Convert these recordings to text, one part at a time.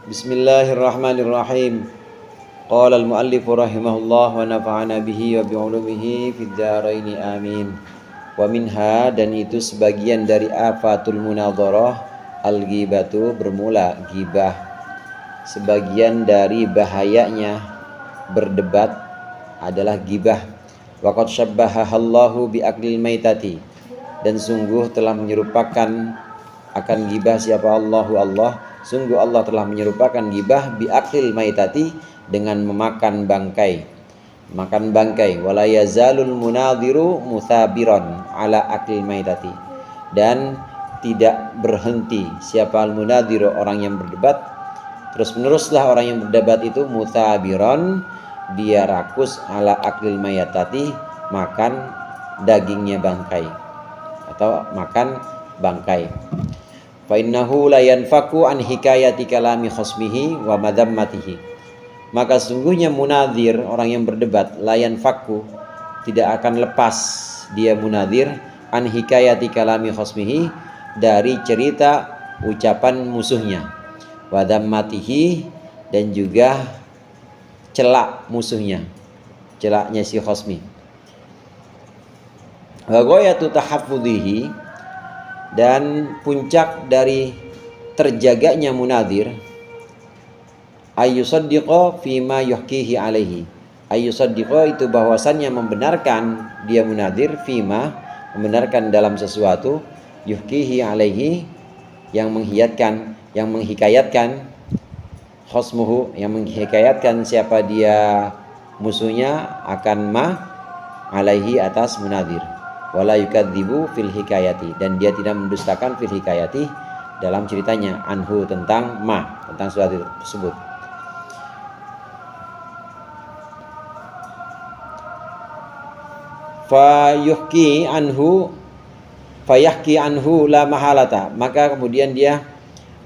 Bismillahirrahmanirrahim. Qala al-muallif rahimahullah wa nafa'ana bihi wa bi'ulumihi fid dharain amin. Wa minha, dan itu sebagian dari afatul munadharah, al-ghibatu, bermula ghibah. Sebagian dari bahayanya berdebat adalah ghibah. Wa qad syabbahahallahu bi aklil maitati, dan sungguh telah menyerupakan akan ghibah siapa Allah. Sungguh Allah telah menyerupakan ghibah bi aklil maitati, dengan memakan bangkai. Makan bangkai. Wala yazalul munadhiru muthabiran ala aklil maitati, dan tidak berhenti siapa al-munadhiru, orang yang berdebat, terus meneruslah orang yang berdebat itu muthabiran, dia rakus ala aklil mayatati, makan dagingnya bangkai atau makan bangkai. Fa innahu la yanfaku an hikayati kalami khasmihi wa madammatihi, maka sungguhnya munadhir, orang yang berdebat, la yanfaku, tidak akan lepas dia munadhir, an hikayati kalami khasmihi, dari cerita ucapan musuhnya, wa dammatihi, dan juga celak musuhnya, celaknya si khasmi. Wa ghayatu tahaffudhihi, dan puncak dari terjaganya munadhir, ayyusaddiqa fima yuhkihi alaihi. Ayyusaddiqa itu bahwasannya membenarkan dia munadhir, fima, membenarkan dalam sesuatu, yuhkihi alaihi, yang menghikayatkan khosmuhu, yang menghikayatkan siapa dia musuhnya, akan alaihi, atas munadhir. Wala yukadzibu fil hikayati, dan dia tidak mendustakan fil hikayati, dalam ceritanya, anhu, tentang tentang suatu tersebut. Fayahki anhu la mahalata, maka kemudian dia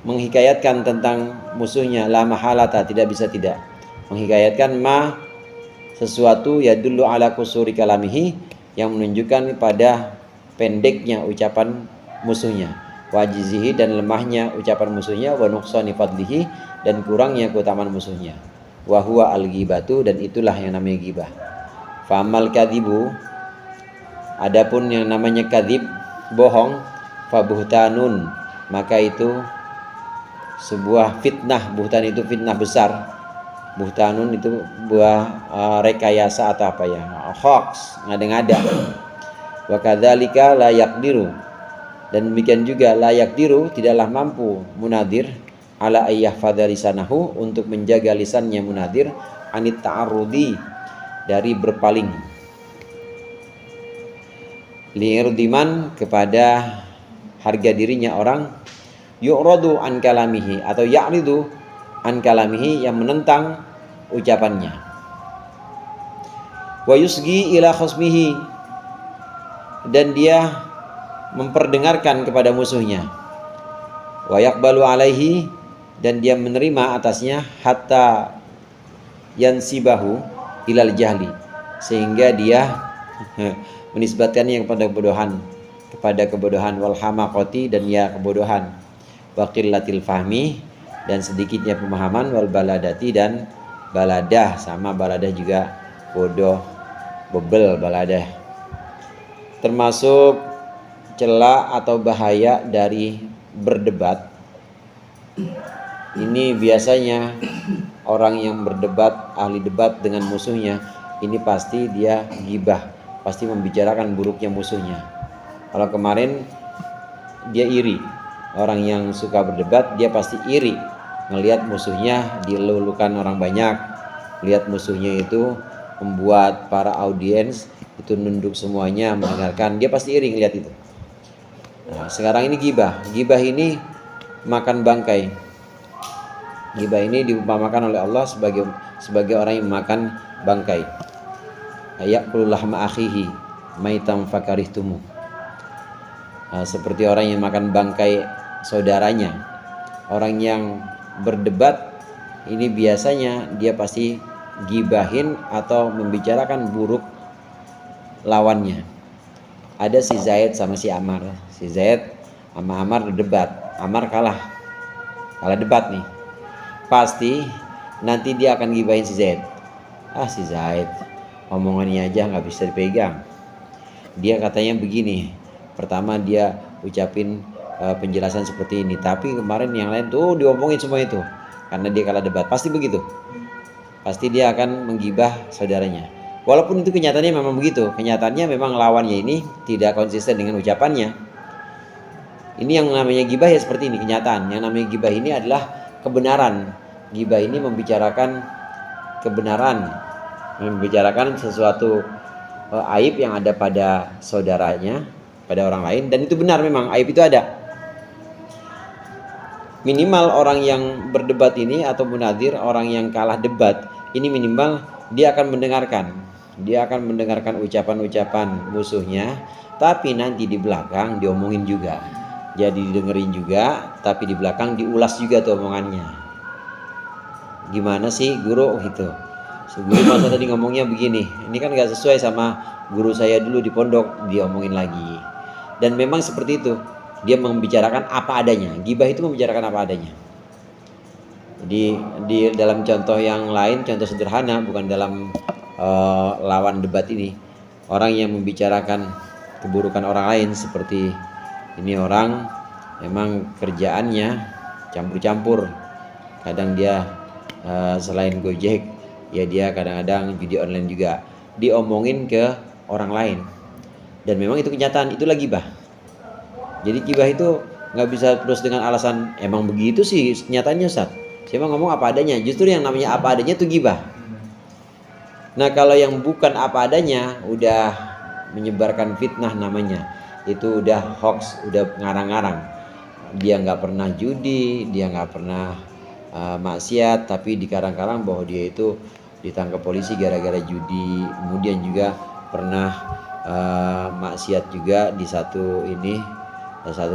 menghikayatkan tentang musuhnya, la mahalata, tidak bisa tidak, menghikayatkan sesuatu yadullu ala kusuri kalamihi, yang menunjukkan pada pendeknya ucapan musuhnya, wajizihi, dan lemahnya ucapan musuhnya, wa nuqsani fadlihi, dan kurangnya keutamaan musuhnya, wa huwa al-ghibatu, dan itulah yang namanya ghibah. Famal kadzibu, adapun yang namanya kadzib, bohong, fabuhtanun, maka itu sebuah fitnah. Buhtan itu fitnah besar. Buhtanun itu buah rekayasa atau apa ya, hoax, ngada-ngada. Wa kadzalika la yaqdiru, dan demikian juga la yaqdiru, tidaklah mampu munadhir, ala ayyahfadha lisanahu, untuk menjaga lisannya munadhir, anit ta'arrudi, dari berpaling, li'irdiman, kepada harga dirinya orang, yu'radu an kalamihi, atau ya'ridu an kalamihi, yang menentang ucapannya, wa yusgi ila khasmihi, dan dia memperdengarkan kepada musuhnya, wa yaqbalu alaihi, dan dia menerima atasnya, hatta yansibahu ilal jahli, sehingga dia menisbatkannya kepada kebodohan, wal hamaqati, dan ya kebodohan, wa qillatil fahmi, dan sedikitnya pemahaman, wal baladati, dan baladah, sama baladah juga bodoh, bebel, baladah. Termasuk celah atau bahaya dari berdebat ini, biasanya orang yang berdebat, ahli debat dengan musuhnya, ini pasti dia ghibah, pasti membicarakan buruknya musuhnya. Kalau kemarin dia iri, orang yang suka berdebat dia pasti iri ngelihat musuhnya dilulukan orang banyak, lihat musuhnya itu membuat para audiens itu nunduk semuanya mendengarkan, dia pasti iri ngelihat itu. Nah, sekarang ini ghibah. Ghibah ini makan bangkai. Ghibah ini diumpamakan oleh Allah sebagai orang yang makan bangkai. Ayakul lahma akhihi maitam fakarihtumu. Seperti orang yang makan bangkai saudaranya. Orang yang berdebat ini biasanya dia pasti gibahin atau membicarakan buruk lawannya. Ada si Zaid sama si Ammar. Si Zaid sama Ammar berdebat. Ammar kalah debat nih. pasti nanti dia akan gibahin si Zaid. Si Zaid omongannya aja nggak bisa dipegang. Dia katanya begini, pertama dia ucapin penjelasan seperti ini, tapi kemarin yang lain tuh diomongin semua itu, karena dia kalah debat. Pasti begitu, pasti dia akan menggibah saudaranya. Walaupun itu kenyataannya memang begitu, kenyataannya memang lawannya ini tidak konsisten dengan ucapannya. Ini yang namanya gibah ya seperti ini, kenyataan. Yang namanya gibah ini adalah kebenaran. Gibah ini membicarakan kebenaran, membicarakan sesuatu aib yang ada pada saudaranya, pada orang lain, dan itu benar, memang aib itu ada. Minimal orang yang berdebat ini atau munadir, orang yang kalah debat ini, minimal dia akan mendengarkan. Dia akan mendengarkan ucapan-ucapan musuhnya, tapi nanti di belakang diomongin juga. Jadi didengerin juga, tapi di belakang diulas juga tuh omongannya. Gimana sih guru gitu? Guru masa tadi ngomongnya begini, ini kan gak sesuai sama guru saya dulu di pondok, diomongin lagi. Dan memang seperti itu, dia membicarakan apa adanya. Gibah itu membicarakan apa adanya. Jadi di dalam contoh yang lain, contoh sederhana, bukan dalam lawan debat ini, orang yang membicarakan keburukan orang lain, seperti ini orang memang kerjaannya campur-campur. Kadang dia selain Gojek, ya dia kadang-kadang judi online juga, diomongin ke orang lain. Dan memang itu kenyataan, itulah gibah. Jadi gibah itu nggak bisa terus dengan alasan emang begitu sih nyatanya Ustaz, saya ngomong apa adanya. Justru yang namanya apa adanya itu gibah. Nah kalau yang bukan apa adanya, udah menyebarkan fitnah namanya, itu udah hoax, udah ngarang-ngarang. Dia nggak pernah judi, dia nggak pernah maksiat, tapi dikarang-karang bahwa dia itu ditangkap polisi gara-gara judi. Kemudian juga pernah maksiat juga di satu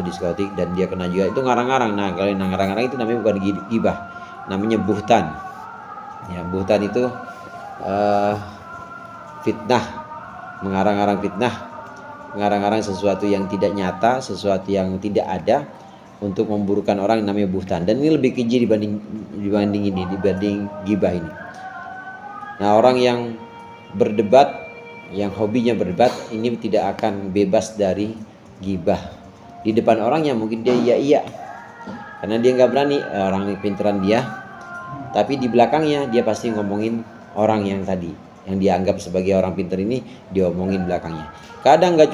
diskotik, dan dia kena juga, itu ngarang-ngarang. Nah kalau yang ngarang-ngarang itu namanya bukan gibah, namanya buhtan. Ya, buhtan itu fitnah, mengarang-arang fitnah, mengarang-arang sesuatu yang tidak nyata, sesuatu yang tidak ada, untuk memburukan orang, yang namanya buhtan. Dan ini lebih keji dibanding gibah ini. Nah orang yang berdebat, yang hobinya berdebat, ini tidak akan bebas dari gibah. Di depan orangnya mungkin dia iya, karena dia nggak berani, orang pinteran dia. Tapi di belakangnya dia pasti ngomongin orang yang tadi, yang dianggap sebagai orang pinter ini, diomongin belakangnya. Kadang nggak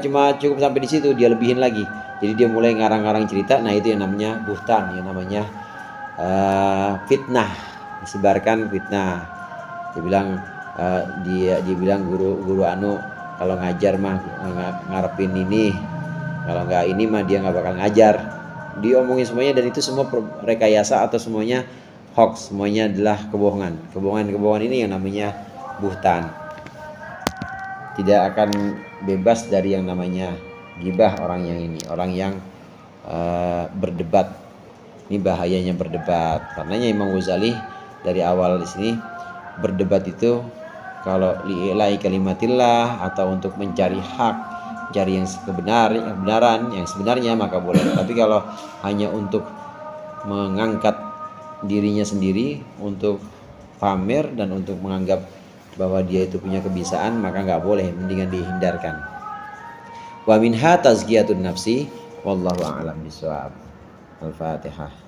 cuma cukup sampai di situ, dia lebihin lagi. Jadi dia mulai ngarang-ngarang cerita. Nah itu yang namanya buhtan, yang namanya fitnah, disebarkan fitnah. Dia bilang guru anu kalau ngajar mah ngarepin ini, kalau nggak ini mah dia nggak bakal ngajar. Diomongin semuanya, dan itu semua rekayasa atau semuanya hoax, semuanya adalah kebohongan. Kebohongan ini yang namanya buhtan. Tidak akan bebas dari yang namanya gibah orang yang ini, orang yang berdebat. Ini bahayanya berdebat. Karenanya Imam Ghazali dari awal di sini, berdebat itu kalau li'ilai kalimatillah atau untuk mencari hak, mencari yang kebenaran, yang sebenarnya, maka boleh. Tapi kalau hanya untuk mengangkat dirinya sendiri, untuk pamer dan untuk menganggap bahwa dia itu punya kebisaan, maka nggak boleh, mendingan dihindarkan. Wa minha tazkiyatun nafsi, wallahu a'lam bishawab. Al-Fatihah.